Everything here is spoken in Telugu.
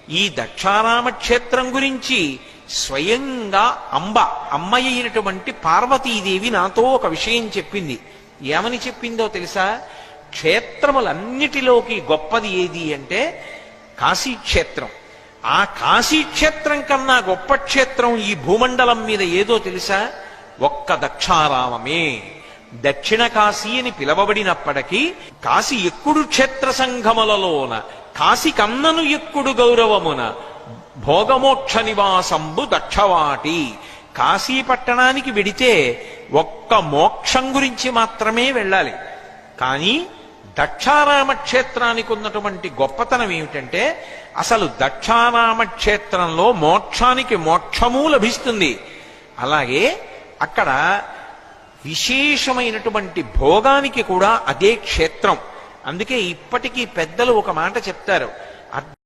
ఈ దక్షారామ క్షేత్రం గురించి స్వయంగా అమ్మ అయినటువంటి పార్వతీదేవి నాతో ఒక విషయం చెప్పింది. ఏమని చెప్పిందో తెలుసా? క్షేత్రములన్నిటిలోకి గొప్పది ఏది అంటే కాశీక్షేత్రం. ఆ కాశీక్షేత్రం కన్నా గొప్ప క్షేత్రం ఈ భూమండలం మీద ఏదో తెలుసా? ఒక్క దక్షారామమే. దక్షిణ కాశీ అని పిలవబడినప్పటికీ కాశీ ఎక్కుడు క్షేత్ర సంఘములలోన కాశీ కన్నను ఎక్కుడు గౌరవమున భోగమోక్ష నివాసంబు దక్షవాటి. కాశీ పట్టణానికి వెడితే ఒక్క మోక్షం గురించి మాత్రమే వెళ్ళాలి. కానీ దక్షారామ క్షేత్రానికి ఉన్నటువంటి గొప్పతనం ఏమిటంటే అసలు దక్షారామ క్షేత్రంలో మోక్షానికి మోక్షము లభిస్తుంది. అలాగే అక్కడ విశేషమైనటువంటి భోగానికి కూడా అదే క్షేత్రం. అందుకే ఇప్పటికీ పెద్దలు ఒక మాట చెప్తారు,